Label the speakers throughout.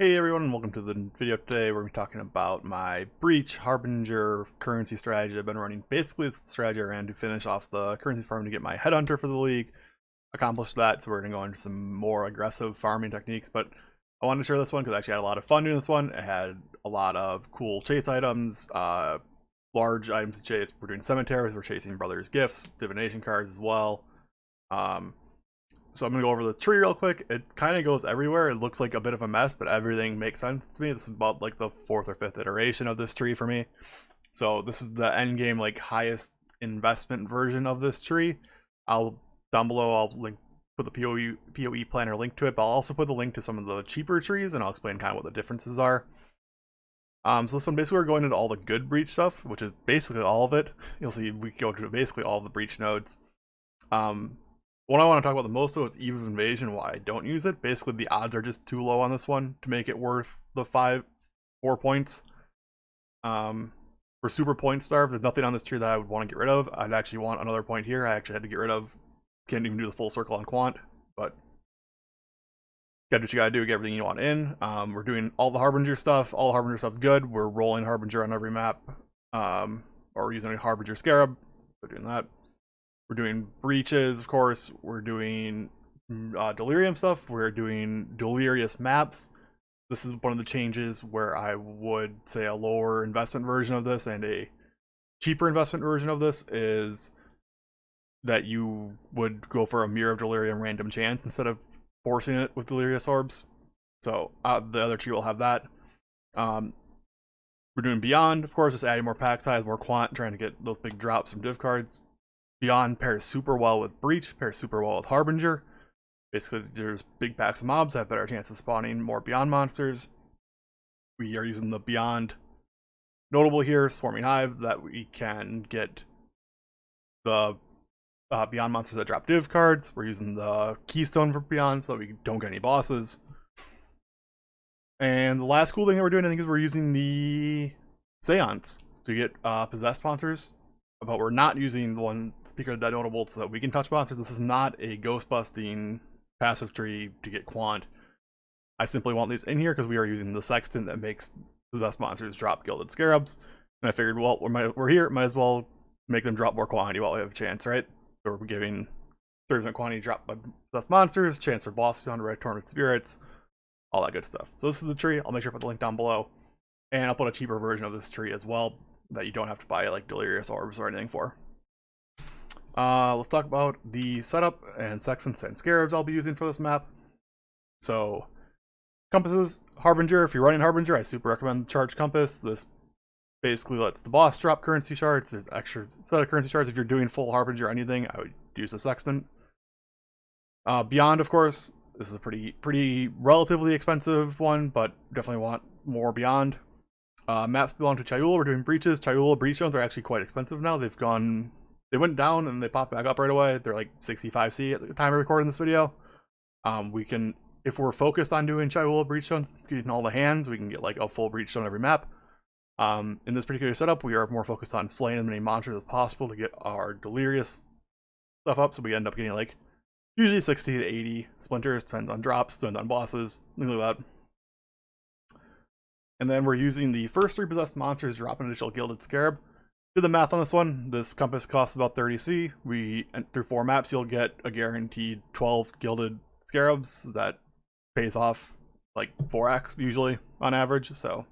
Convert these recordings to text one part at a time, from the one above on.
Speaker 1: Hey everyone, and welcome to the video today. We're going to be talking about my Breach Harbinger currency strategy. I've been running basically the strategy I ran to finish off the currency farm to get my Headhunter for the league. Accomplished that, so we're going to go into some more aggressive farming techniques, but I wanted to share this one because I actually had a lot of fun doing this one. It had a lot of cool chase items, large items to chase. We're doing cemeteries, we're chasing brothers' gifts, divination cards as well. So I'm going to go over the tree real quick. It kind of goes everywhere. It looks like a bit of a mess, but everything makes sense to me. This is about like the 4th or 5th iteration of this tree for me. So this is the end game, like highest investment version of this tree. Down below, I'll put the PoE planner link to it, but I'll also put the link to some of the cheaper trees, and I'll explain kind of what the differences are. So this one, basically we're going into all the good breach stuff, which is basically all of it. You'll see we go to basically all of the breach nodes. What I want to talk about the most though is Eve of Invasion, why I don't use it. Basically the odds are just too low on this one to make it worth the 4 points. For super point starve, there's nothing on this tree that I would want to get rid of. I'd actually want another point here. I actually had to get rid of, can't even do the full circle on quant, but gotta do what you gotta do, get everything you want in. We're doing all the Harbinger stuff. All the Harbinger stuff's good. We're rolling Harbinger on every map, or we're using a Harbinger Scarab, so doing that. We're doing breaches, of course. We're doing delirium stuff. We're doing delirious maps. This is one of the changes where I would say a lower investment version of this and a cheaper investment version of this is that you would go for a Mirror of Delirium random chance instead of forcing it with delirious orbs. So the other two will have that. We're doing Beyond, of course, just adding more pack size, more quant, trying to get those big drops from div cards. Beyond pairs super well with Breach, pairs super well with Harbinger. Basically, there's big packs of mobs that have better chance of spawning more Beyond monsters. We are using the Beyond notable here, Swarming Hive, that we can get the Beyond monsters that drop div cards. We're using the Keystone for Beyond so that we don't get any bosses. And the last cool thing that we're doing, I think, is we're using the Seance to get possessed monsters. But we're not using the one Speaker of the Dead notable so that we can touch monsters. This is not a ghost busting passive tree to get quant. I simply want these in here because we are using the sextant that makes possessed monsters drop Gilded Scarabs. And I figured, well, we're here, might as well make them drop more quantity while we have a chance, right? So we're giving 30% quantity drop by possessed monsters, chance for bosses on red torment spirits, all that good stuff. So this is the tree. I'll make sure I put the link down below. And I'll put a cheaper version of this tree as well, that you don't have to buy like delirious orbs or anything for. Let's talk about the setup and sextants and scarabs I'll be using for this map. So compasses, Harbinger. If you're running Harbinger, I super recommend the Charged Compass. This basically lets the boss drop currency shards. There's extra set of currency shards. If you're doing full Harbinger or anything, I would use a sextant. Beyond, of course, this is a pretty relatively expensive one, but definitely want more Beyond. Maps belong to Chayula. We're doing breaches. Chayula breach zones are actually quite expensive now. They went down and they popped back up right away. They're like 65C at the time of recording this video. We can, if we're focused on doing Chayula breach zones, getting all the hands, we can get like a full breach zone every map. In this particular setup, we are more focused on slaying as many monsters as possible to get our delirious stuff up. So we end up getting like usually 60 to 80 splinters, depends on drops, depends on bosses, things like that. And then we're using the first 3 possessed monsters to drop an additional Gilded Scarab. Do the math on this one. This compass costs about 30C. Through 4 maps, you'll get a guaranteed 12 Gilded Scarabs. That pays off like 4x usually on average. So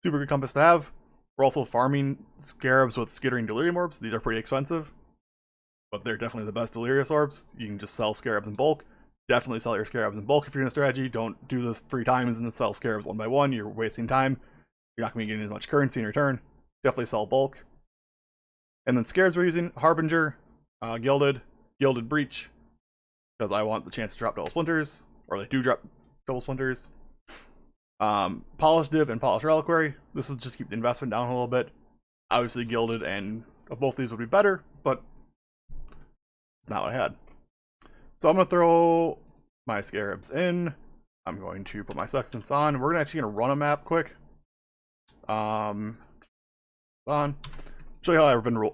Speaker 1: super good compass to have. We're also farming Scarabs with Skittering Delirium Orbs. These are pretty expensive, but they're definitely the best Delirious Orbs. You can just sell Scarabs in bulk. Definitely sell your Scarabs in bulk if you're in a strategy. Don't do this 3 times and then sell Scarabs one by one. You're wasting time. You're not going to be getting as much currency in return. Definitely sell bulk. And then Scarabs we're using Harbinger, Gilded Breach, because I want the chance to drop double splinters, or they do drop double splinters. Polished Div and Polished Reliquary. This will just keep the investment down a little bit. Obviously Gilded and both these would be better, but it's not what I had. So I'm going to throw my Scarabs in. I'm going to put my Sextants on. We're actually going to run a map quick. On. Show you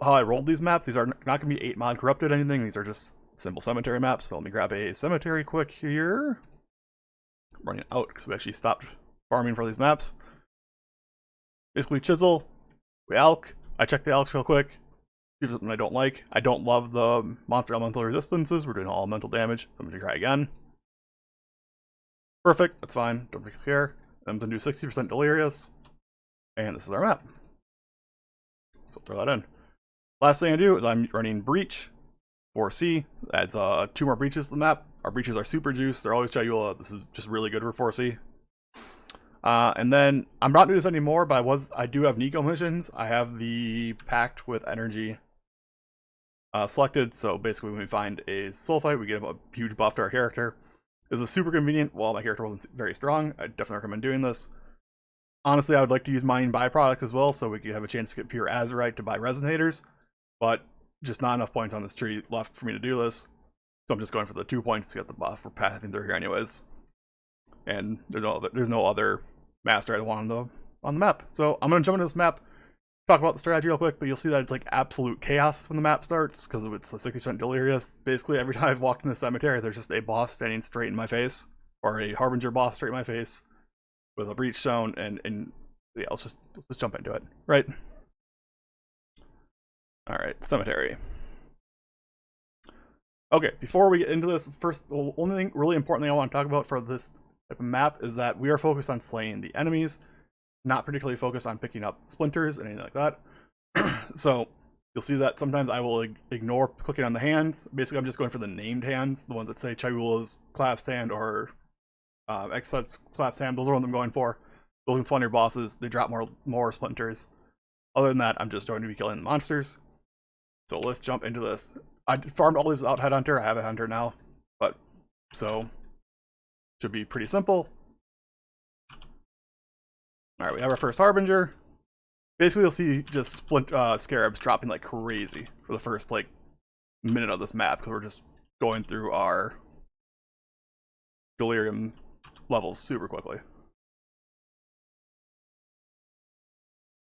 Speaker 1: how I rolled these maps. These are not going to be 8 mod corrupted anything. These are just simple cemetery maps. So let me grab a cemetery quick here. I'm running out because we actually stopped farming for these maps. Basically chisel, we alch. I check the alch real quick. Here's something I don't like. I don't love the monster elemental resistances. We're doing all elemental damage, so I'm going to try again. Perfect, that's fine, don't really care. I'm going to do 60% delirious, and this is our map. So throw that in. Last thing I do is I'm running breach 4C. Adds 2 more breaches to the map. Our breaches are super juice. They're always Chayula. This is just really good for 4C. And then I'm not doing this anymore, but I do have Nico missions. I have the Pact with Energy selected. So basically, when we find a soul fight, we get a huge buff to our character. This is super convenient. While my character wasn't very strong, I definitely recommend doing this. Honestly, I would like to use mining byproducts as well, so we could have a chance to get pure azurite to buy resonators, but just not enough points on this tree left for me to do this. So I'm just going for the 2 points to get the buff for passing through here anyways. And there's no other master I want on the map. So I'm going to jump into this map, talk about the strategy real quick, but you'll see that it's like absolute chaos when the map starts, because it's a 60% delirious. Basically, every time I've walked in the cemetery, there's just a boss standing straight in my face, or a Harbinger boss straight in my face, with a breach zone, and yeah, let's just jump into it, right? Alright, cemetery. Okay, before we get into this, first, the only thing really important thing I want to talk about for this type of map is that we are focused on slaying the enemies, not particularly focused on picking up splinters and anything like that. So you'll see that sometimes I will ignore clicking on the hands. Basically, I'm just going for the named hands, the ones that say Chayula's collapsed hand or Xset's collapsed hand. Those are what I'm going for. Those can spawn your bosses. They drop more splinters. Other than that, I'm just going to be killing the monsters. So let's jump into this. I farmed all these without Headhunter. I have a Hunter now, but so should be pretty simple. All right, we have our first Harbinger. Basically, you'll see just Scarabs dropping like crazy for the first like minute of this map, because we're just going through our delirium levels super quickly.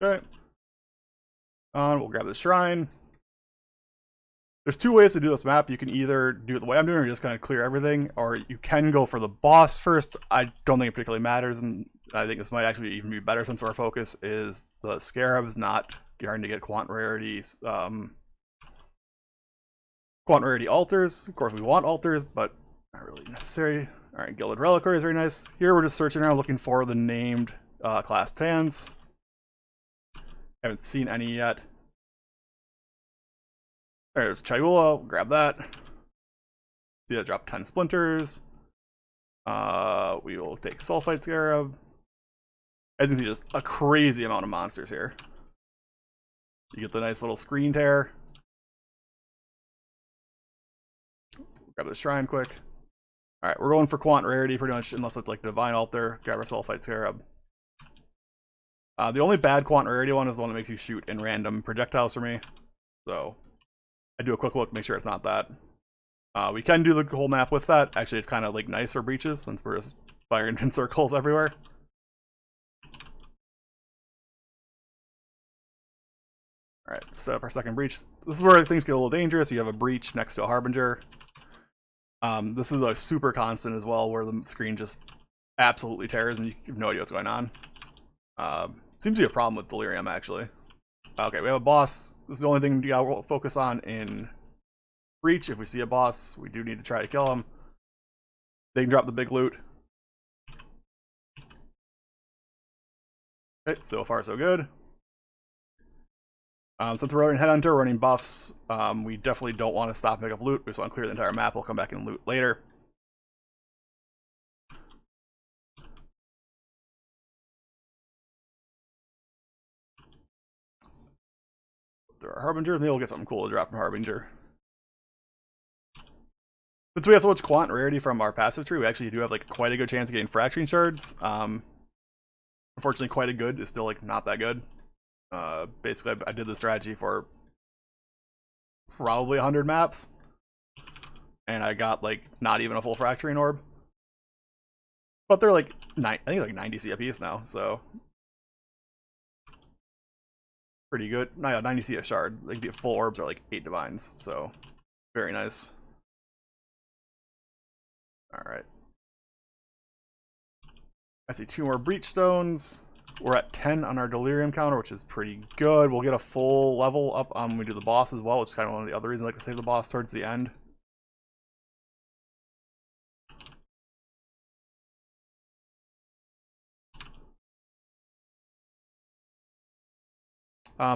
Speaker 1: Okay. We'll grab the shrine. There's 2 ways to do this map. You can either do it the way I'm doing, or just kind of clear everything, or you can go for the boss first. I don't think it particularly matters, and I think this might actually even be better since our focus is the Scarabs, not trying to get quant rarities. Quant rarity altars. Of course, we want altars, but not really necessary. All right, Gilded Reliquary is very nice. Here we're just searching around looking for the named classed hands. Haven't seen any yet. There's Chayula, we'll grab that. See that drop 10 splinters. We will take Sulfite Scarab. As you can see, just a crazy amount of monsters here. You get the nice little screen tear. Grab the shrine quick. Alright, we're going for quant rarity pretty much, unless it's like Divine Altar. Grab our Sulfite Scarab. The only bad quant rarity one is the one that makes you shoot in random projectiles for me. So I do a quick look, make sure it's not that. We can do the whole map with that. Actually, it's kind of like nicer breaches since we're just firing in circles everywhere. Alright, set up our second breach. This is where things get a little dangerous. You have a breach next to a Harbinger. This is a super constant as well, where the screen just absolutely tears and you have no idea what's going on. Seems to be a problem with delirium, actually. Okay, we have a boss. This is the only thing we gotta focus on in breach. If we see a boss, we do need to try to kill him. They can drop the big loot. Okay, so far so good. Since we're running Headhunter, we're running buffs. We definitely don't want to stop and pick up loot. We just want to clear the entire map. We'll come back and loot later. There are Harbinger. Maybe we'll get something cool to drop from Harbinger. Since we have so much quant rarity from our passive tree, we actually do have like quite a good chance of getting fracturing shards. Unfortunately, quite a good is still like not that good. Basically, I did the strategy for probably 100 maps, and I got like not even a full fracturing orb. But they're like I think like 90 C a piece now, so pretty good. No, yeah, 90 C a shard. Like the full orbs are like 8 divines, so very nice. All right. I see 2 more breach stones. We're at 10 on our delirium counter, which is pretty good. We'll get a full level up when we do the boss as well, which is kind of one of the other reasons I like to save the boss towards the end.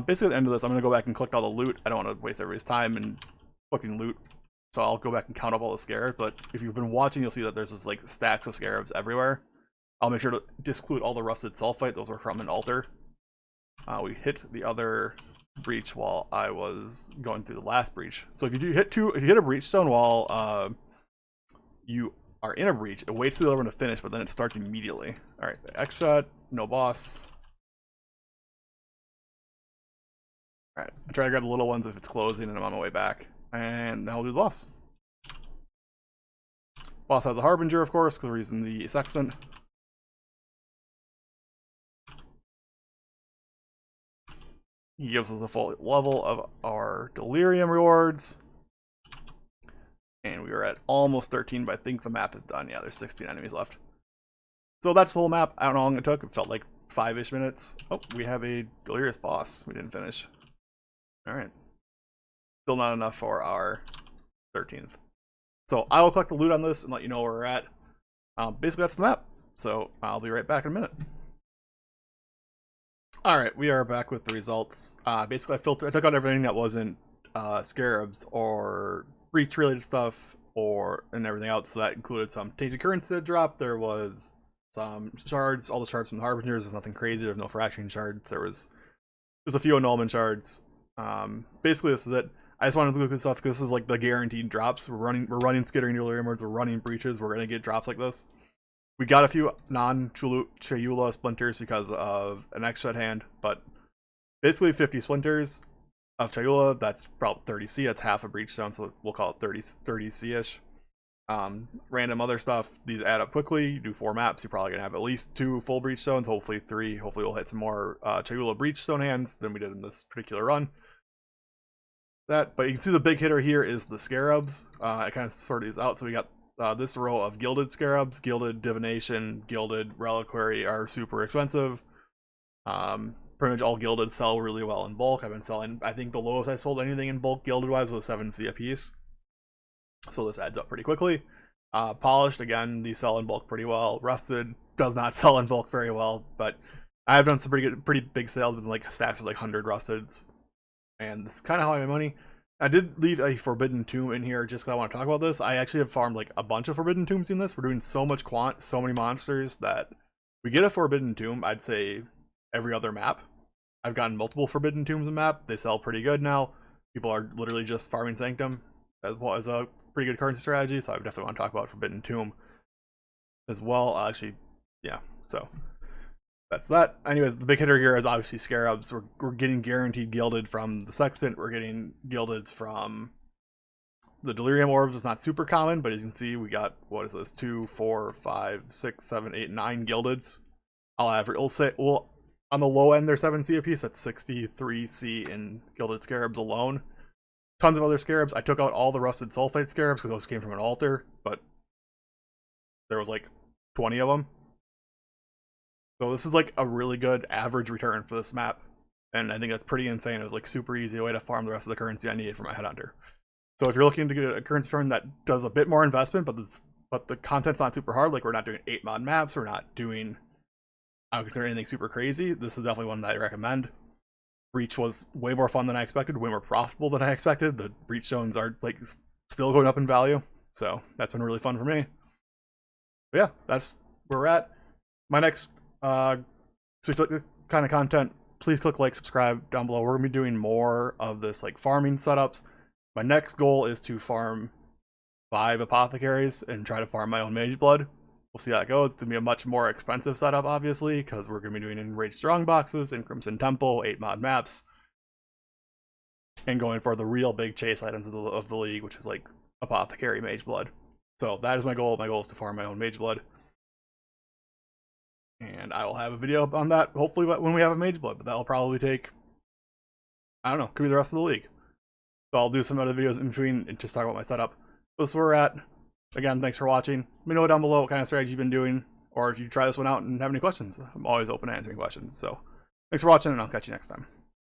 Speaker 1: Basically at the end of this, I'm going to go back and collect all the loot. I don't want to waste everybody's time in collecting loot, so I'll go back and count up all the scarabs. But if you've been watching, you'll see that there's just like stacks of scarabs everywhere. I'll make sure to disclude all the rusted sulfite. Those were from an altar. We hit the other breach while I was going through the last breach. So if you hit a breach stone while you are in a breach, it waits for the other one to finish, but then it starts immediately. All right, X shot, no boss. All right, I try to grab the little ones if it's closing and I'm on my way back, and now we'll do the boss. Boss has the Harbinger, of course, because we're using the sextant. He gives us a full level of our delirium rewards. And we are at almost 13, but I think the map is done. Yeah, there's 16 enemies left. So that's the whole map. I don't know how long it took. It felt like 5-ish minutes. Oh, we have a delirious boss. We didn't finish. Alright. Still not enough for our 13th. So I will collect the loot on this and let you know where we're at. Basically, that's the map. So I'll be right back in a minute. Alright, we are back with the results. Basically, I took out everything that wasn't Scarabs or breach-related stuff and everything else. So that included some tainted currency that dropped. There was some shards, all the shards from the Harbingers. There's nothing crazy. There's no fracturing shards. There's a few annulment shards. Basically, this is it. I just wanted to look at stuff because this is like the guaranteed drops. We're running skittering delirium words. We're running breaches. We're gonna get drops like this. We got a few non-Chayula splinters because of an extra hand, but basically 50 splinters of Chayula. That's probably 30C. That's half a breach stone, so we'll call it 30C-ish. Random other stuff. These add up quickly. You do 4 maps. You're probably gonna have at least 2 full breach stones. Hopefully 3. Hopefully we'll hit some more Chayula breach stone hands than we did in this particular run. But you can see the big hitter here is the Scarabs. I kind of sorted these out. So we got this row of Gilded Scarabs. Gilded Divination, Gilded Reliquary are super expensive. Pretty much all Gilded sell really well in bulk. I've been selling, I think the lowest I sold anything in bulk Gilded wise was 7C a piece. So this adds up pretty quickly. Polished, again, these sell in bulk pretty well. Rusted does not sell in bulk very well, but I've done some pretty big sales with like stacks of like 100 Rusteds. And this is kind of how I make money. I did leave a Forbidden Tomb in here just because I want to talk about this. I actually have farmed like a bunch of Forbidden Tombs in this. We're doing so much quant, so many monsters that we get a Forbidden Tomb, I'd say, every other map. I've gotten multiple Forbidden Tombs a map. They sell pretty good now. People are literally just farming Sanctum as well as a pretty good currency strategy, so I definitely want to talk about Forbidden Tomb as well. Actually, yeah, so that's that. Anyways, the big hitter here is obviously Scarabs. We're getting guaranteed Gilded from the Sextant. We're getting Gilded from the Delirium Orbs. It's not super common, but as you can see, we got, what is this, 2, 4, 5, 6, 7, 8, 9 Gildeds. Well, on the low end, they're 7C a piece. That's 63C in Gilded Scarabs alone. Tons of other Scarabs. I took out all the Rusted Sulfite Scarabs because those came from an altar, but there was like 20 of them. So this is like a really good average return for this map, and I think that's pretty insane. It was like super easy way to farm the rest of the currency I needed for my Headhunter. So if you're looking to get a currency farm that does a bit more investment, but the content's not super hard, like we're not doing 8 mod maps, we're not doing, I don't consider anything super crazy, this is definitely one that I recommend. Breach was way more fun than I expected, way more profitable than I expected. The breach stones are like still going up in value, so that's been really fun for me. But yeah, that's where we're at. My next kind of content, please click like, subscribe down below. We're gonna be doing more of this like farming setups. My next goal is to farm 5 apothecaries and try to farm my own mage blood. We'll see how it goes. It's gonna be a much more expensive setup, obviously, because we're gonna be doing Enraged Strong boxes in Crimson Temple, 8 mod maps, and going for the real big chase items of the league, which is like apothecary mage blood. So that is my goal. My goal is to farm my own mage blood. And I will have a video on that, hopefully when we have a mage blood, but that'll probably take, I don't know, could be the rest of the league. So I'll do some other videos in between and just talk about my setup. This is where we're at. Again, thanks for watching. Let me know down below what kind of strategy you've been doing. or if you try this one out and have any questions, I'm always open to answering questions. So thanks for watching, and I'll catch you next time.